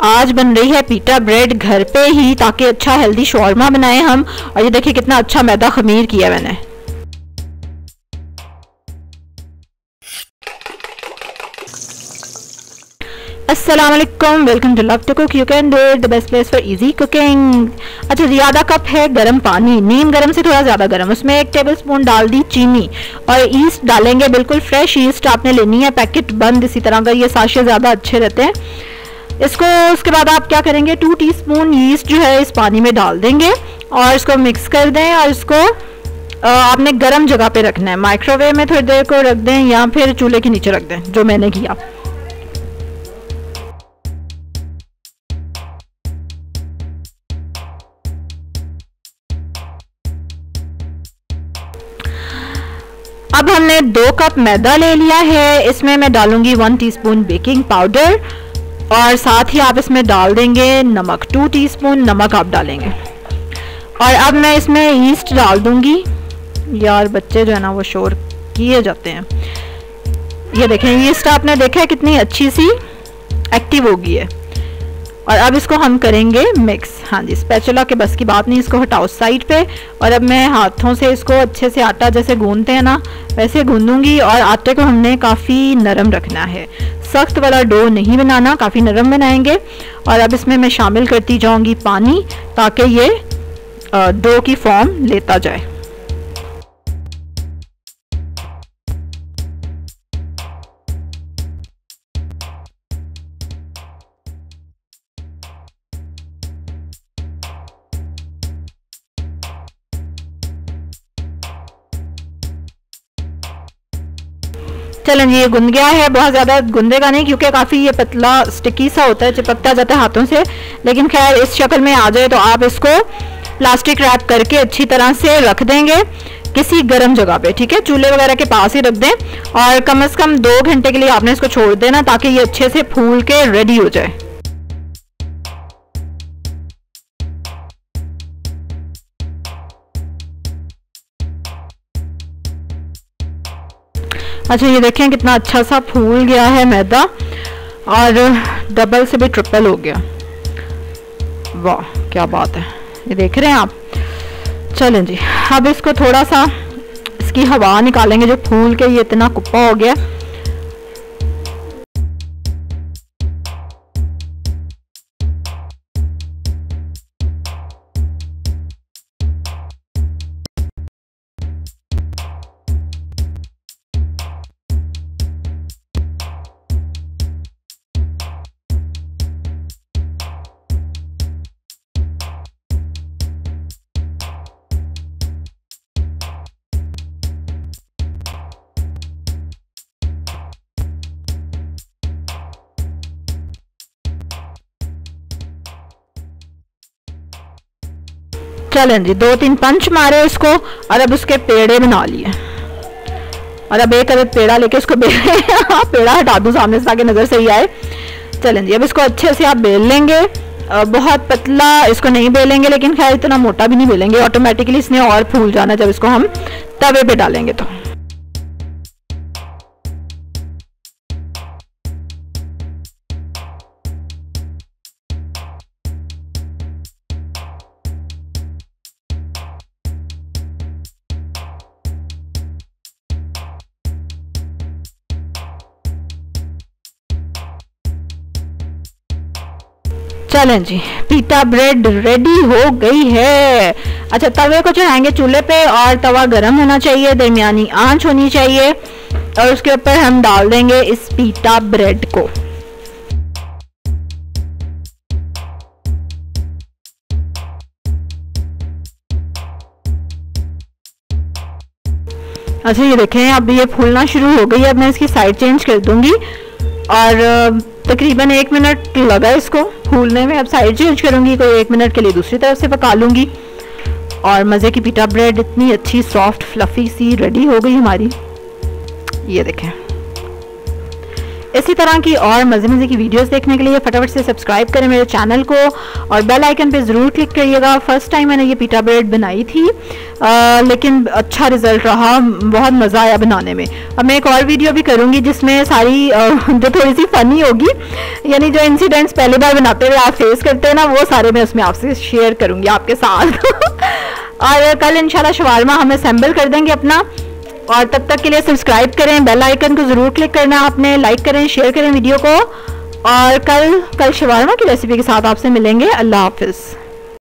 आज बन रही है पीटा ब्रेड घर पे ही, ताकि अच्छा हेल्दी शॉर्मा बनाएं हम। और ये देखिए कितना अच्छा मैदा खमीर किया मैंने। अस्सलाम वालेकुम, welcome to love to cook. You can do it, the best place for easy cooking. अच्छा जी, आधा कप है गर्म पानी, नीम गर्म से थोड़ा ज़्यादा गर्म, उसमें 1 टेबलस्पून डाल दी चीनी और ईस्ट डालेंगे। बिल्कुल फ्रेश ईस्ट आपने लेनी है, पैकेट बंद इसी तरह का, ये साशे ज़्यादा अच्छे रहते हैं। इसको उसके बाद आप क्या करेंगे, 2 टीस्पून ईस्ट जो है इस पानी में डाल देंगे और इसको मिक्स कर दें। और इसको आपने गर्म जगह पे रखना है, माइक्रोवेव में थोड़ी देर को रख दें या फिर चूल्हे के नीचे रख दें, जो मैंने किया। अब हमने 2 कप मैदा ले लिया है, इसमें मैं डालूंगी 1 टीस्पून बेकिंग पाउडर और साथ ही आप इसमें डाल देंगे नमक, 2 टीस्पून नमक आप डालेंगे। और अब मैं इसमें ईस्ट डाल दूंगी। यार बच्चे जो है ना वो शोर किए जाते हैं। ये देखें ईस्ट आपने देखा है कितनी अच्छी सी एक्टिव हो गई है। और अब इसको हम करेंगे मिक्स। हाँ जी, स्पैचुला के बस की बात नहीं, इसको हटाओ साइड पे। और अब मैं हाथों से इसको अच्छे से आटा जैसे गूंदते हैं ना वैसे गूंदूंगी। और आटे को हमने काफ़ी नरम रखना है, सख्त वाला डो नहीं बनाना, काफ़ी नरम बनाएंगे। और अब इसमें मैं शामिल करती जाऊंगी पानी, ताकि ये डो की फॉर्म लेता जाए। चलें जी, ये गुंद गया है, बहुत ज़्यादा गुंदेगा नहीं क्योंकि काफ़ी ये पतला स्टिकी सा होता है, चिपकता जाता है हाथों से। लेकिन खैर इस शक्ल में आ जाए तो आप इसको प्लास्टिक रैप करके अच्छी तरह से रख देंगे किसी गर्म जगह पे, ठीक है, चूल्हे वगैरह के पास ही रख दें। और कम से कम 2 घंटे के लिए आपने इसको छोड़ देना, ताकि ये अच्छे से फूल के रेडी हो जाए। अच्छा, ये देखें कितना अच्छा सा फूल गया है मैदा और डबल से भी ट्रिपल हो गया। वाह क्या बात है, ये देख रहे हैं आप। चलें जी, अब इसको थोड़ा सा इसकी हवा निकालेंगे, जो फूल के ये इतना कुप्पा हो गया। चलें जी, 2-3 पंच मारे इसको और अब उसके पेड़े बना लिए। और अब एक अदद पेड़ा लेके उसको पेड़ा हटा दूँ सामने से ताकि नज़र सही आए। चलें जी, अब इसको अच्छे से आप बेल लेंगे। बहुत पतला इसको नहीं बेलेंगे, लेकिन खैर इतना मोटा भी नहीं बेलेंगे, ऑटोमेटिकली इसने और फूल जाना जब इसको हम तवे पे डालेंगे तो। चलें जी, पीटा ब्रेड रेडी हो गई है। अच्छा, तवे को चढ़ाएंगे चूल्हे पे और तवा गर्म होना चाहिए, दरमियानी आंच होनी चाहिए। और उसके ऊपर हम डाल देंगे इस पीटा ब्रेड को। अच्छा, ये देखें अब ये फूलना शुरू हो गई है। अब मैं इसकी साइड चेंज कर दूंगी और तकरीबन 1 मिनट लगा इसको फूलने में। अब साइड चेंज करूंगी, कोई 1 मिनट के लिए दूसरी तरफ से पका लूंगी। और मज़े की पीटा ब्रेड इतनी अच्छी सॉफ्ट फ्लफी सी रेडी हो गई हमारी। ये देखें इसी तरह की और मज़े की वीडियोस देखने के लिए फटाफट से सब्सक्राइब करें मेरे चैनल को और बेल आइकन पे ज़रूर क्लिक करिएगा। फर्स्ट टाइम मैंने ये पीटा ब्रेड बनाई थी, लेकिन अच्छा रिजल्ट रहा, बहुत मज़ा आया बनाने में। अब मैं एक और वीडियो भी करूँगी जिसमें सारी जो थोड़ी सी फ़नी होगी, यानी जो इंसिडेंट्स पहली बार बनाते हुए आप फेस करते हैं ना, वो सारे मैं उसमें आपसे शेयर करूँगी आपके साथ। और कल इंशाल्लाह शवारमा हम असेंबल कर देंगे अपना। और तब तक के लिए सब्सक्राइब करें, बेल आइकन को ज़रूर क्लिक करना आपने, लाइक करें, शेयर करें वीडियो को। और कल शवारमा की रेसिपी के साथ आपसे मिलेंगे। अल्लाह हाफिज़।